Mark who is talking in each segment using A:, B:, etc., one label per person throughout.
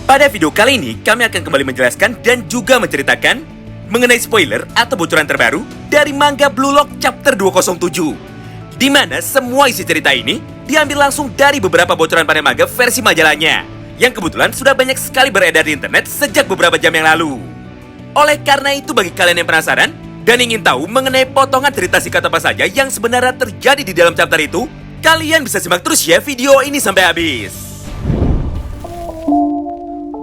A: Pada video kali ini, kami akan kembali menjelaskan dan juga menceritakan mengenai spoiler atau bocoran terbaru dari manga Blue Lock Chapter 207, di mana semua isi cerita ini diambil langsung dari beberapa bocoran panel manga versi majalahnya, yang kebetulan sudah banyak sekali beredar di internet sejak beberapa jam yang lalu. Oleh karena itu, bagi kalian yang penasaran dan ingin tahu mengenai potongan cerita singkat apa saja yang sebenarnya terjadi di dalam chapter itu, kalian bisa simak terus ya video ini sampai habis.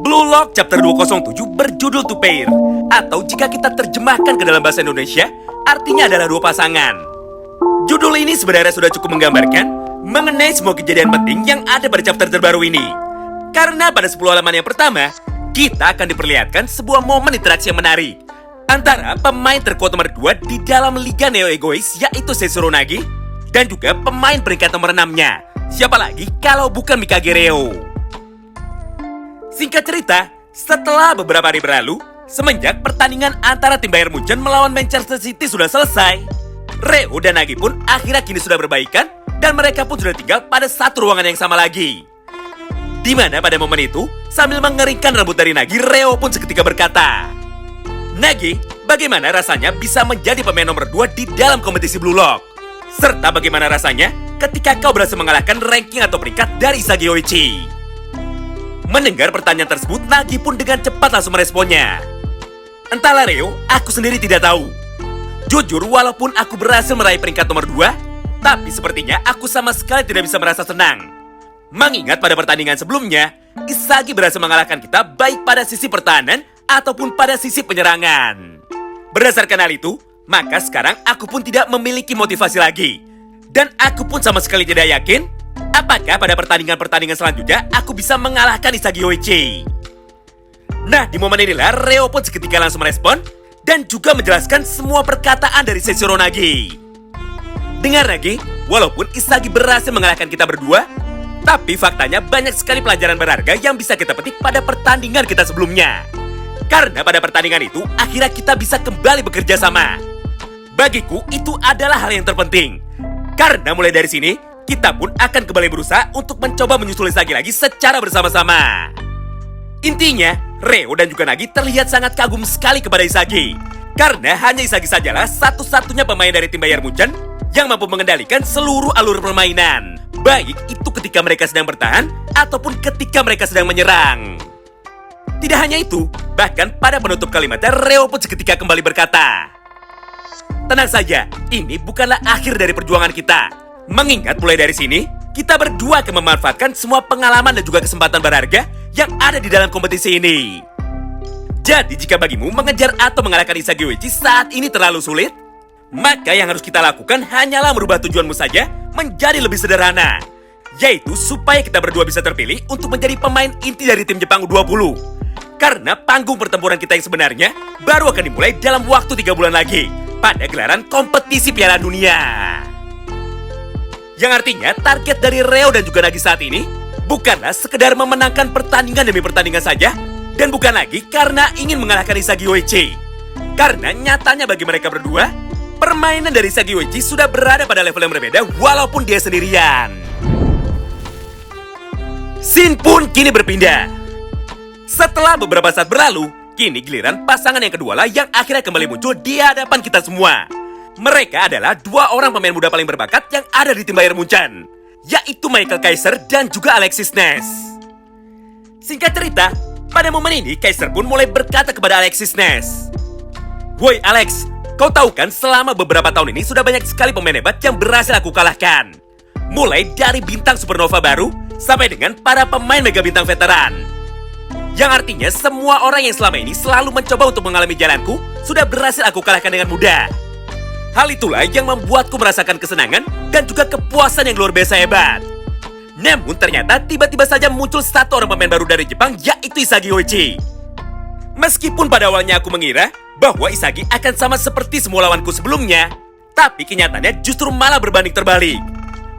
A: Blue Lock Chapter 207 berjudul Two Pair, atau jika kita terjemahkan ke dalam bahasa Indonesia, artinya adalah dua pasangan. Judul ini sebenarnya sudah cukup menggambarkan mengenai semua kejadian penting yang ada pada chapter terbaru ini. Karena pada 10 halaman yang pertama, kita akan diperlihatkan sebuah momen interaksi yang menarik antara pemain terkuat nomor 2 di dalam Liga Neo Egois, yaitu Seisuro Nagi, dan juga pemain peringkat nomor 6-nya. Siapa lagi kalau bukan Mikage Reo. Singkat cerita, setelah beberapa hari berlalu, semenjak pertandingan antara tim Bayern Munchen melawan Manchester City sudah selesai, Reo dan Nagi pun akhirnya kini sudah berbaikan dan mereka pun sudah tinggal pada satu ruangan yang sama lagi. Di mana pada momen itu, sambil mengeringkan rambut dari Nagi, Reo pun seketika berkata, "Nagi, bagaimana rasanya bisa menjadi pemain nomor 2 di dalam kompetisi Blue Lock? Serta bagaimana rasanya ketika kau berhasil mengalahkan ranking atau peringkat dari Isagi Yoichi?" Mendengar pertanyaan tersebut, Nagi pun dengan cepat langsung meresponnya. "Entahlah Reo, aku sendiri tidak tahu. Jujur, walaupun aku berhasil meraih peringkat nomor 2, tapi sepertinya aku sama sekali tidak bisa merasa senang. Mengingat pada pertandingan sebelumnya, Isagi berhasil mengalahkan kita baik pada sisi pertahanan ataupun pada sisi penyerangan. Berdasarkan hal itu, maka sekarang aku pun tidak memiliki motivasi lagi. Dan aku pun sama sekali tidak yakin apakah pada pertandingan-pertandingan selanjutnya aku bisa mengalahkan Isagi Yoichi." Nah, di momen inilah Reo pun seketika langsung merespon dan juga menjelaskan semua perkataan dari Seisuro Nagi. "Dengar Nagi, walaupun Isagi berhasil mengalahkan kita berdua, tapi faktanya banyak sekali pelajaran berharga yang bisa kita petik pada pertandingan kita sebelumnya. Karena pada pertandingan itu, akhirnya kita bisa kembali bekerja sama. Bagiku, itu adalah hal yang terpenting. Karena mulai dari sini, kita pun akan kembali berusaha untuk mencoba menyusul Isagi lagi secara bersama-sama." Intinya, Reo dan juga Nagi terlihat sangat kagum sekali kepada Isagi. Karena hanya Isagi sajalah satu-satunya pemain dari tim Bayern Munchen yang mampu mengendalikan seluruh alur permainan. Baik itu ketika mereka sedang bertahan ataupun ketika mereka sedang menyerang. Tidak hanya itu, bahkan pada penutup kalimatnya Reo pun seketika kembali berkata, "Tenang saja, ini bukanlah akhir dari perjuangan kita. Mengingat mulai dari sini, kita berdua akan memanfaatkan semua pengalaman dan juga kesempatan berharga yang ada di dalam kompetisi ini. Jadi jika bagimu mengejar atau mengalahkan Isagi Yoichi saat ini terlalu sulit, maka yang harus kita lakukan hanyalah merubah tujuanmu saja menjadi lebih sederhana, yaitu supaya kita berdua bisa terpilih untuk menjadi pemain inti dari tim Jepang U20. Karena panggung pertempuran kita yang sebenarnya baru akan dimulai dalam waktu 3 bulan lagi pada gelaran kompetisi Piala Dunia." Yang artinya target dari Reo dan juga Nagi saat ini bukanlah sekedar memenangkan pertandingan demi pertandingan saja, dan bukan lagi karena ingin mengalahkan Isagi Yoichi. Karena nyatanya bagi mereka berdua, permainan dari Isagi Yoichi sudah berada pada level yang berbeda walaupun dia sendirian. Scene pun kini berpindah. Setelah beberapa saat berlalu, kini giliran pasangan yang kedua lah yang akhirnya kembali muncul di hadapan kita semua. Mereka adalah 2 orang pemain muda paling berbakat yang ada di tim Bayern Munchen, yaitu Michael Kaiser dan juga Alexis Ness. Singkat cerita, pada momen ini Kaiser pun mulai berkata kepada Alexis Ness, "Woi Alex, kau tahu kan selama beberapa tahun ini sudah banyak sekali pemain hebat yang berhasil aku kalahkan. Mulai dari bintang supernova baru sampai dengan para pemain mega bintang veteran. Yang artinya semua orang yang selama ini selalu mencoba untuk mengalami jalanku sudah berhasil aku kalahkan dengan mudah. Hal itulah yang membuatku merasakan kesenangan dan juga kepuasan yang luar biasa hebat. Namun ternyata tiba-tiba saja muncul satu orang pemain baru dari Jepang, yaitu Isagi Yoichi. Meskipun pada awalnya aku mengira bahwa Isagi akan sama seperti semua lawanku sebelumnya, tapi kenyataannya justru malah berbanding terbalik.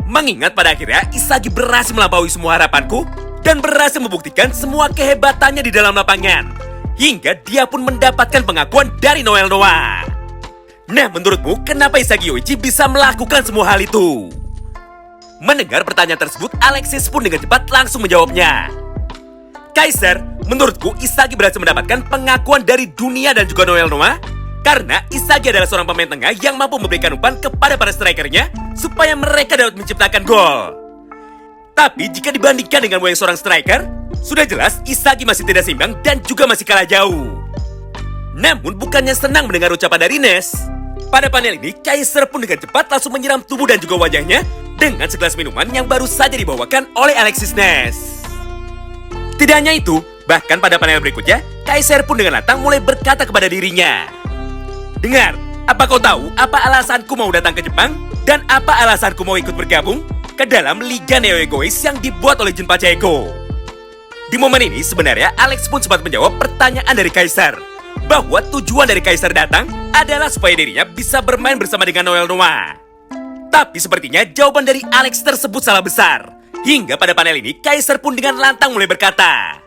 A: Mengingat pada akhirnya Isagi berhasil melampaui semua harapanku dan berhasil membuktikan semua kehebatannya di dalam lapangan, hingga dia pun mendapatkan pengakuan dari Noel Noah. Nah, menurutmu kenapa Isagi Yoichi bisa melakukan semua hal itu? Mendengar pertanyaan tersebut, Alexis pun dengan cepat langsung menjawabnya. Kaiser, menurutku Isagi berhasil mendapatkan pengakuan dari dunia dan juga Noel Noah karena Isagi adalah seorang pemain tengah yang mampu memberikan umpan kepada para strikernya supaya mereka dapat menciptakan gol. Tapi jika dibandingkan dengan wayang seorang striker, sudah jelas Isagi masih tidak seimbang dan juga masih kalah jauh. Namun bukannya senang mendengar ucapan dari Ness. Pada panel ini, Kaiser pun dengan cepat langsung menyiram tubuh dan juga wajahnya dengan segelas minuman yang baru saja dibawakan oleh Alexis Ness. Tidak hanya itu, bahkan pada panel berikutnya, Kaiser pun dengan lantang mulai berkata kepada dirinya, "Dengar, apa kau tahu apa alasanku mau datang ke Jepang? Dan apa alasanku mau ikut bergabung ke dalam Liga Neo Egois yang dibuat oleh Junpa Ego?" Di momen ini sebenarnya Alex pun sempat menjawab pertanyaan dari Kaiser, bahwa tujuan dari Kaiser datang adalah supaya dirinya bisa bermain bersama dengan Noel Noah. Tapi sepertinya jawaban dari Alex tersebut salah besar. Hingga pada panel ini, Kaiser pun dengan lantang mulai berkata,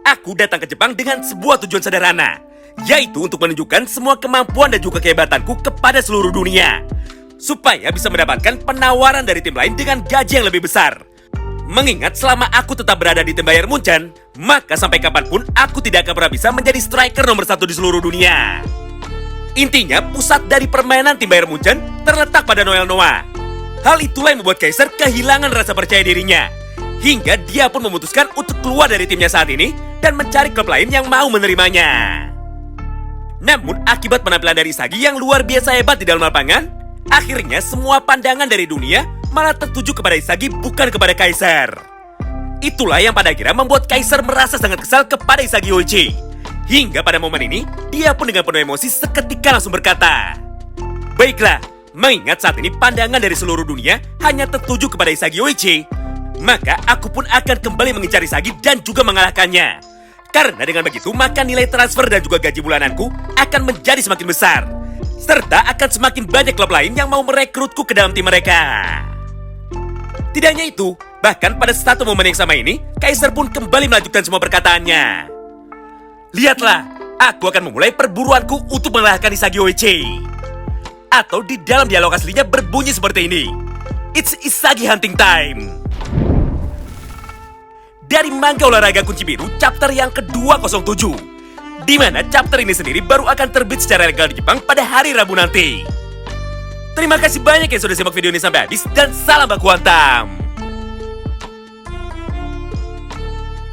A: "Aku datang ke Jepang dengan sebuah tujuan sederhana, yaitu untuk menunjukkan semua kemampuan dan juga kehebatanku kepada seluruh dunia, supaya bisa mendapatkan penawaran dari tim lain dengan gaji yang lebih besar. Mengingat selama aku tetap berada di tim Bayern Munchen, maka sampai kapanpun aku tidak akan pernah bisa menjadi striker nomor 1 di seluruh dunia." Intinya, pusat dari permainan tim Bayern Munchen terletak pada Noel Noah. Hal itulah yang membuat Kaiser kehilangan rasa percaya dirinya. Hingga dia pun memutuskan untuk keluar dari timnya saat ini dan mencari klub lain yang mau menerimanya. Namun, akibat penampilan dari Isagi yang luar biasa hebat di dalam lapangan, akhirnya semua pandangan dari dunia malah tertuju kepada Isagi bukan kepada Kaiser. Itulah yang pada akhirnya membuat Kaiser merasa sangat kesal kepada Isagi Yoichi. Hingga pada momen ini, dia pun dengan penuh emosi seketika langsung berkata, "Baiklah, mengingat saat ini pandangan dari seluruh dunia hanya tertuju kepada Isagi Yoichi, maka aku pun akan kembali mengincar Isagi dan juga mengalahkannya. Karena dengan begitu, maka nilai transfer dan juga gaji bulananku akan menjadi semakin besar. Serta akan semakin banyak klub lain yang mau merekrutku ke dalam tim mereka." Tidak hanya itu, bahkan pada satu momen yang sama ini, Kaiser pun kembali melanjutkan semua perkataannya. "Lihatlah, aku akan memulai perburuanku untuk mengalahkan Isagi Yoichi." Atau di dalam dialog aslinya berbunyi seperti ini, "It's Isagi hunting time." Dari manga olahraga Kunci Biru, chapter yang ke-207, di mana chapter ini sendiri baru akan terbit secara legal di Jepang pada hari Rabu nanti. Terima kasih banyak yang sudah simak video ini sampai habis, dan salam baku hantam.